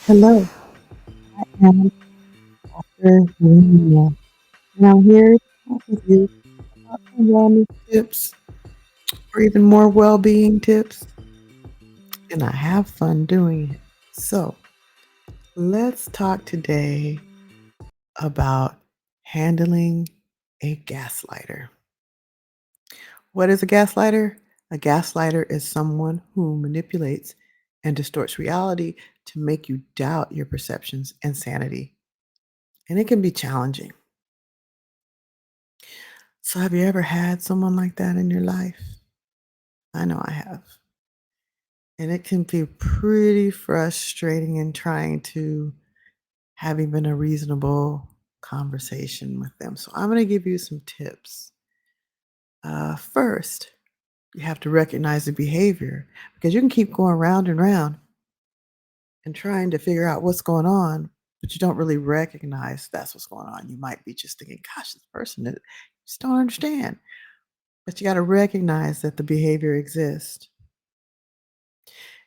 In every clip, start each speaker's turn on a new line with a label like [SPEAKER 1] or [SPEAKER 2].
[SPEAKER 1] Hello, I am Dr. Linnea, and I'm here to talk with you about some wellness tips or even more well being tips, and I have fun doing it. So, let's talk today about handling a gaslighter. What is a gaslighter? A gaslighter is someone who manipulates and distorts reality to make you doubt your perceptions and sanity. And it can be challenging. So, have you ever had someone like that in your life? I know I have. And it can be pretty frustrating in trying to have even a reasonable conversation with them. So, I'm going to give you some tips. First, you have to recognize the behavior because you can keep going round and round and trying to figure out what's going on, but you don't really recognize that's what's going on. You might be just thinking, gosh, this person just don't understand. But you got to recognize that the behavior exists.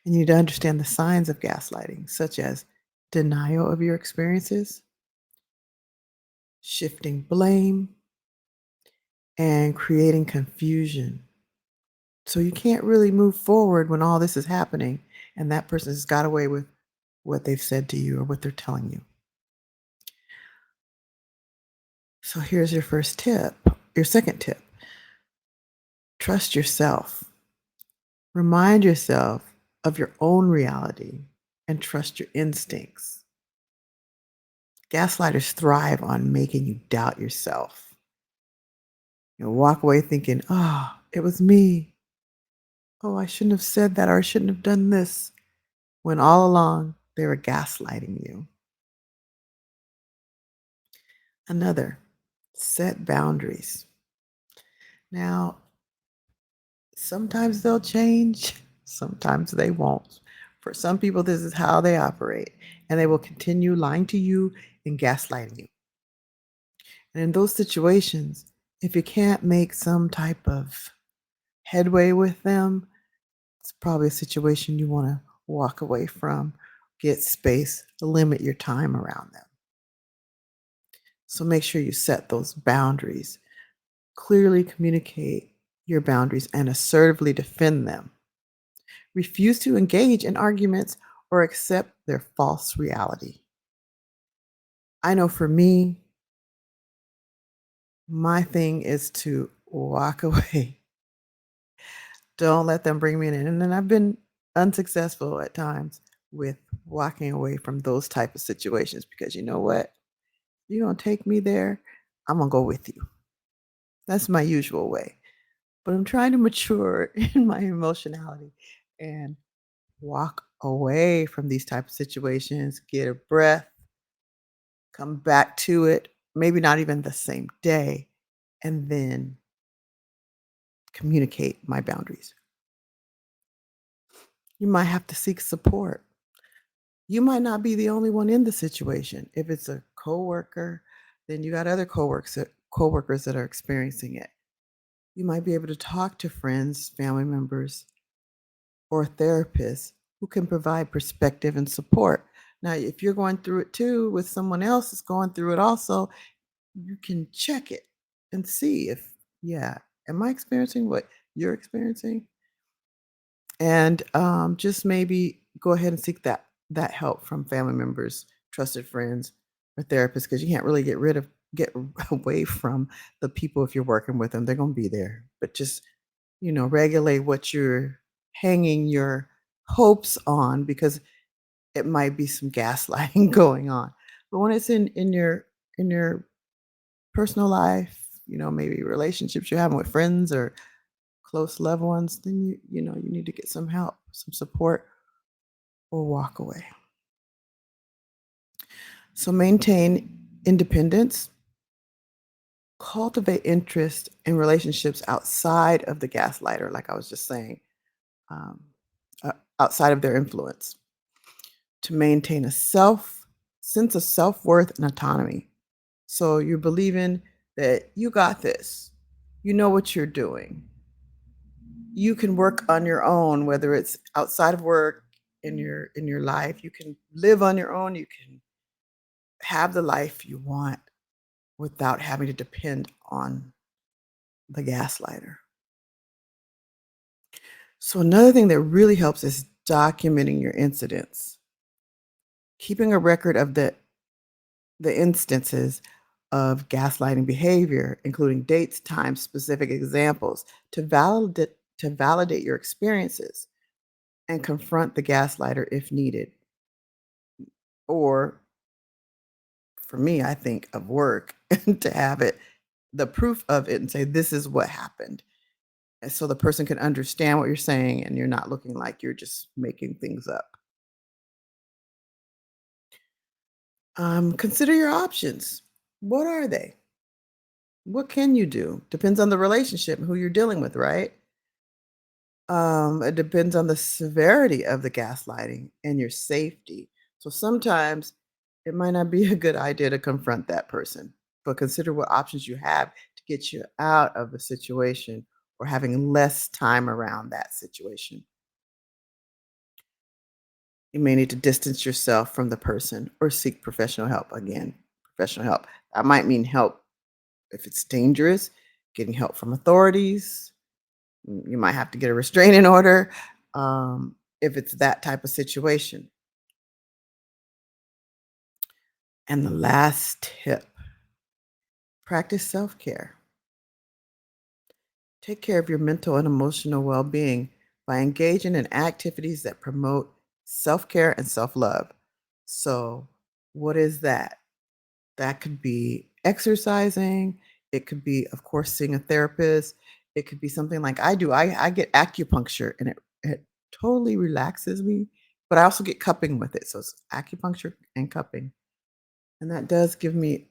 [SPEAKER 1] And you need to understand the signs of gaslighting, such as denial of your experiences, shifting blame, and creating confusion. So you can't really move forward when all this is happening and that person has got away with what they've said to you or what they're telling you. So here's your first tip. Your second tip: trust yourself. Remind yourself of your own reality and trust your instincts. Gaslighters thrive on making you doubt yourself. Walk away thinking, "Oh, it was me. Oh, I shouldn't have said that or I shouldn't have done this," when all along they were gaslighting you. Another, set boundaries. Now, sometimes they'll change, sometimes they won't. For some people, this is how they operate, and they will continue lying to you and gaslighting you. And in those situations, if you can't make some type of headway with them, it's probably a situation you want to walk away from, get space, limit your time around them. So make sure you set those boundaries, clearly communicate your boundaries, and assertively defend them. Refuse to engage in arguments or accept their false reality. I know for me, my thing is to walk away. Don't let them bring me in. And then I've been unsuccessful at times with walking away from those type of situations because you know what? You're gonna take me there, I'm gonna go with you. That's my usual way. But I'm trying to mature in my emotionality and walk away from these type of situations, get a breath, come back to it, maybe not even the same day, and then communicate my boundaries. You might have to seek support. You might not be the only one in the situation. If it's a coworker, then you got other coworkers that are experiencing it. You might be able to talk to friends, family members, or therapists who can provide perspective and support. Now, if you're going through it too with someone else that's going through it also, you can check it and see if, yeah, am I experiencing what you're experiencing? And just maybe go ahead and seek that help from family members, trusted friends, or therapists, because you can't really get away from the people if you're working with them. They're gonna be there, but just regulate what you're hanging your hopes on because it might be some gaslighting going on. But when it's in your personal life, maybe relationships you're having with friends or close loved ones, then you need to get some help, some support, or walk away. So maintain independence, cultivate interest in relationships outside of the gaslighter, like I was just saying, um, outside of their influence, to maintain a sense of self-worth and autonomy. So you're believing that you got this. You know what you're doing. You can work on your own, whether it's outside of work, in your life. You can live on your own. You can have the life you want without having to depend on the gaslighter. So another thing that really helps is documenting your incidents. Keeping a record of the instances of gaslighting behavior, including dates, times, specific examples, to validate your experiences and confront the gaslighter if needed. Or for me, I think of work to have it, the proof of it, and say, this is what happened. And so the person can understand what you're saying and you're not looking like you're just making things up. Consider your options. What are they? What can you do? Depends on the relationship and who you're dealing with, right? It depends on the severity of the gaslighting and your safety. So sometimes it might not be a good idea to confront that person, but consider what options you have to get you out of the situation or having less time around that situation. You may need to distance yourself from the person or seek professional help. Again, professional help. That might mean help if it's dangerous, getting help from authorities. You might have to get a restraining order if it's that type of situation. And the last tip, practice self care. Take care of your mental and emotional well being by engaging in activities that promote self care and self love. So, what is that? That could be exercising. It could be, of course, seeing a therapist. It could be something like I do. I get acupuncture and it totally relaxes me, but I also get cupping with it. So it's acupuncture and cupping. And that does give me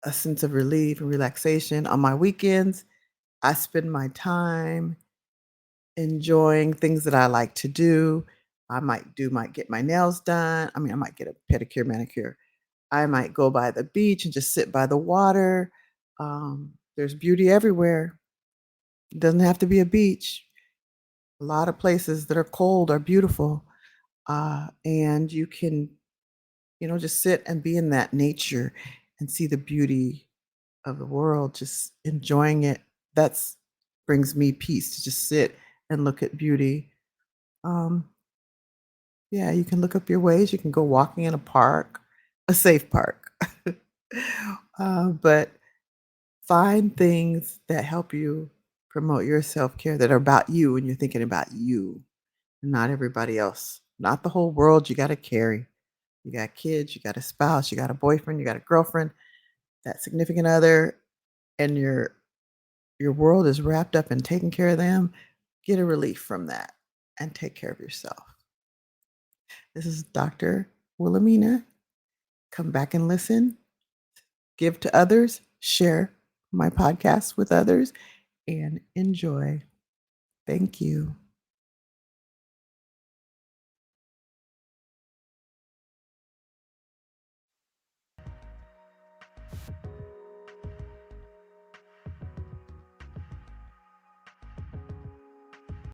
[SPEAKER 1] a sense of relief and relaxation. On my weekends, I spend my time enjoying things that I like to do. I might get my nails done. I mean, I might get a pedicure, manicure. I might go by the beach and just sit by the water. There's beauty everywhere. It doesn't have to be a beach. A lot of places that are cold are beautiful. And you can, just sit and be in that nature and see the beauty of the world, just enjoying it. That's brings me peace to just sit and look at beauty. Um, yeah, you can look up your ways. You can go walking in a park, a safe park. But find things that help you promote your self-care that are about you and you're thinking about you, not everybody else, not the whole world you gotta carry. You got kids, you got a spouse, you got a boyfriend, you got a girlfriend, that significant other, and your world is wrapped up in taking care of them. Get a relief from that and take care of yourself. This is Dr. Wilhelmina. Come back and listen, give to others, share my podcast with others, and enjoy. Thank you.